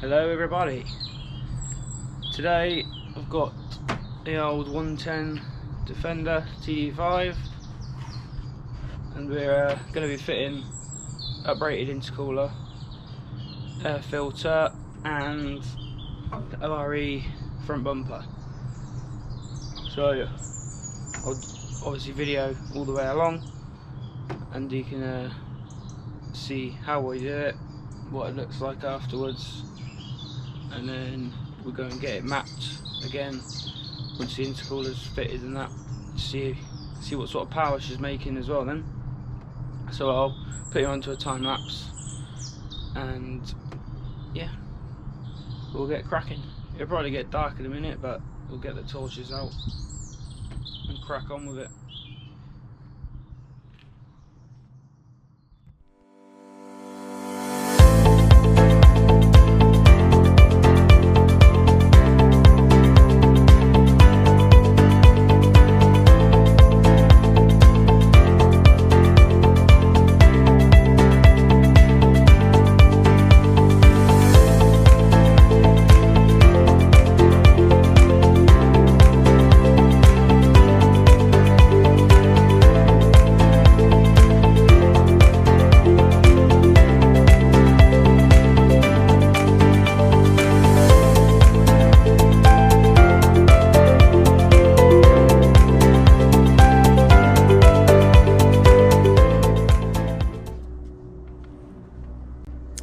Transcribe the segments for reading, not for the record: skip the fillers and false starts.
Hello everybody. Today I've got the old 110 Defender TD5 and we're going to be fitting uprated intercooler, air filter and ORE front bumper. So I'll obviously video all the way along and you can see how we do it, what it looks like afterwards, and then we'll go and get it mapped again once the intercooler's fitted and that, see what sort of power she's making as well then. So I'll put you onto a time lapse and yeah, we'll get cracking. It'll probably get dark in a minute, but we'll get the torches out and crack on with it.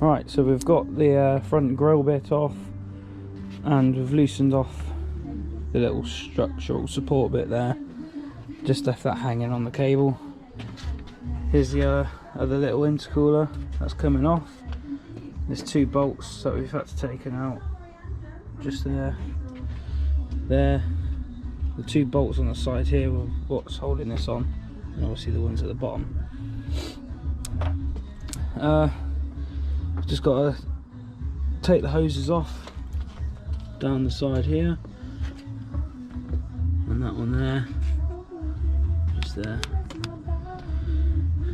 Right, so we've got the front grill bit off and we've loosened off the little structural support bit there, just left that hanging on the cable. Here's the other little intercooler that's coming off. There's two bolts that we've had to take out, just there, the two bolts on the side here were what's holding this on, and obviously the ones at the bottom. Just got to take the hoses off down the side here, and that one there, just there.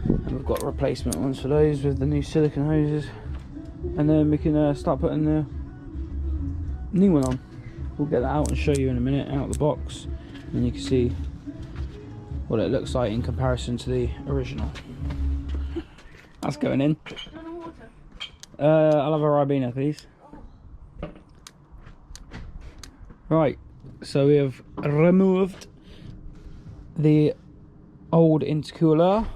And we've got replacement ones for those with the new silicone hoses, and then we can start putting the new one on. We'll get that out and show you in a minute out of the box, and you can see what it looks like in comparison to the original. That's going in. I'll have a Ribena, please. Right, so we have removed the old intercooler.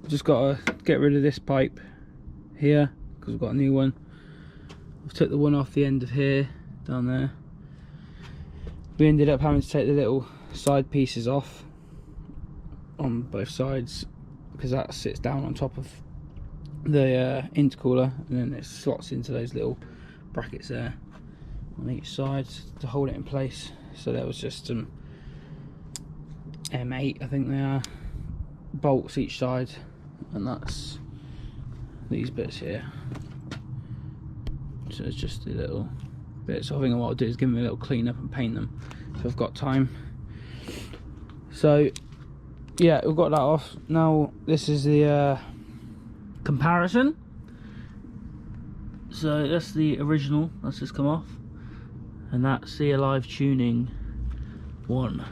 We've just got to get rid of this pipe here because we've got a new one. I've took the one off the end of here, down there. We ended up having to take the little side pieces off on both sides because that sits down on top of the intercooler, and then it slots into those little brackets there on each side to hold it in place. So there was just some M8, I think they are, bolts each side, and that's these bits here. So it's just a little bit. So I think what I'll do is give them a little clean up and paint them if I've got time. So yeah, we've got that off. Now this is the comparison. So that's the original that's just come off, and that's the Alive Tuning one.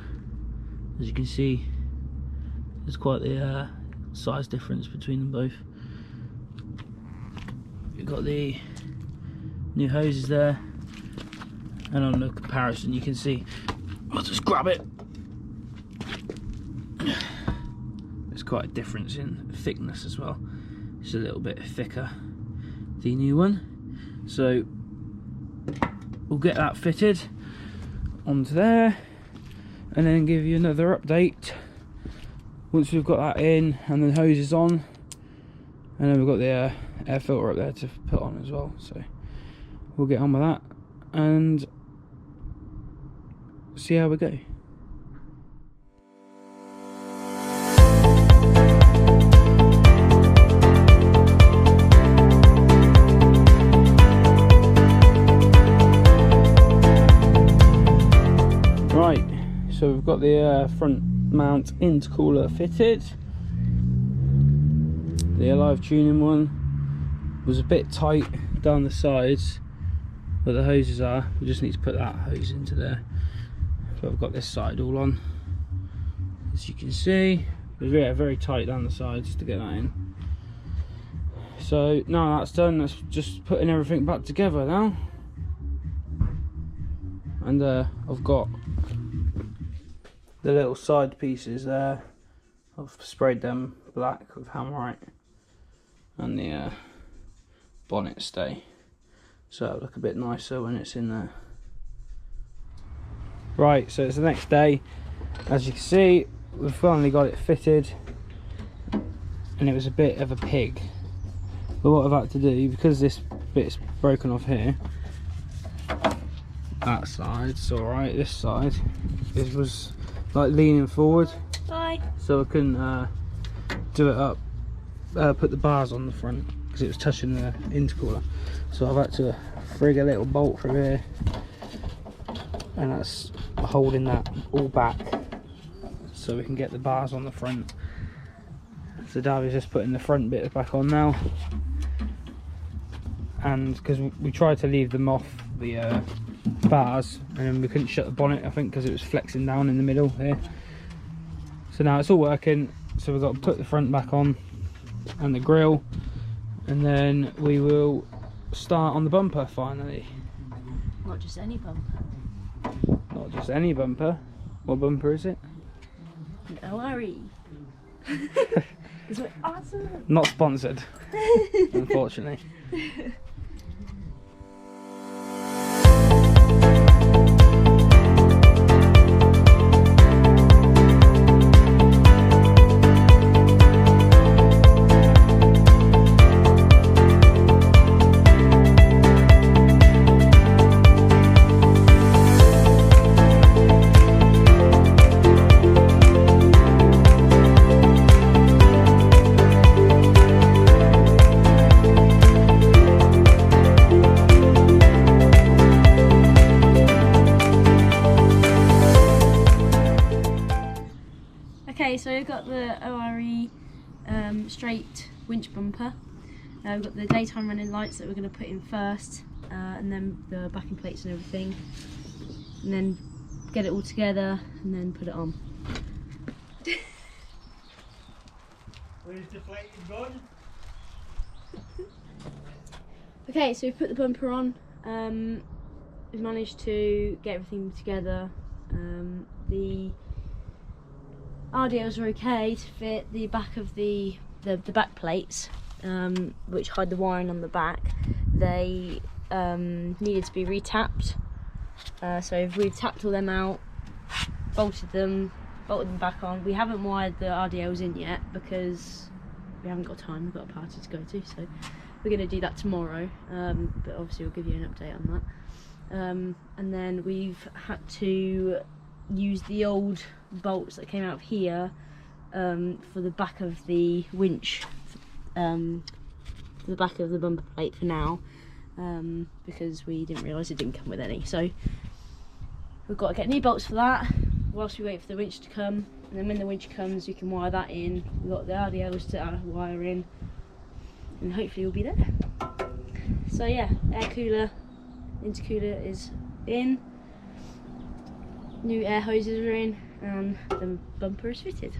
As you can see, there's quite the size difference between them both. You've got the new hoses there, and on the comparison you can see, I'll just grab it, there's quite a difference in thickness as well. It's a little bit thicker, the new one. So we'll get that fitted onto there and then give you another update once we've got that in and the hoses on, and then we've got the air filter up there to put on as well. So we'll get on with that and see how we go. So we've got the front mount intercooler fitted. The Alive Tuning one was a bit tight down the sides, where the hoses are. We just need to put that hose into there. But I've got this side all on, as you can see. It's very tight down the sides to get that in. So now that's done, that's just putting everything back together now. And I've got the little side pieces there. I've sprayed them black with Hammerite, and the bonnet stay, so it'll look a bit nicer when it's in there. Right, so it's the next day. As you can see, we've finally got it fitted, and it was a bit of a pig. But what I've had to do, because this bit's broken off here, that side's alright, this side it was like leaning forward. Bye. So I couldn't do it up, put the bars on the front because it was touching the intercooler. So I've had to frig a little bolt through here, and that's holding that all back so we can get the bars on the front. So Darby's just putting the front bit back on now, and because we tried to leave them off the bars, and we couldn't shut the bonnet, I think, because it was flexing down in the middle here. So now it's all working, so we've got to put the front back on and the grille, and then we will start on the bumper finally. Not just any bumper. Not just any bumper. What bumper is it? An ORE. It's awesome. Not sponsored, unfortunately. Okay, so we've got the ORE straight winch bumper. We've got the daytime running lights that we're going to put in first, and then the backing plates and everything, and then get it all together and then put it on. Where's the plate gone? Okay, so we've put the bumper on. We've managed to get everything together. The RDLs are okay to fit the back of the back plates, which hide the wiring on the back. They needed to be retapped, so we've tapped all them out, bolted them back on. We haven't wired the RDLs in yet because we haven't got time, we've got a party to go to, so we're going to do that tomorrow, but obviously we'll give you an update on that. And then we've had to use the old bolts that came out of here for the back of the winch, for the back of the bumper plate for now, because we didn't realise it didn't come with any. So we've got to get new bolts for that whilst we wait for the winch to come, and then when the winch comes we can wire that in. We've got the RDLs to wire in, and hopefully we'll be there. So yeah, air cooler, intercooler is in, new air hoses are in, and the bumper is fitted.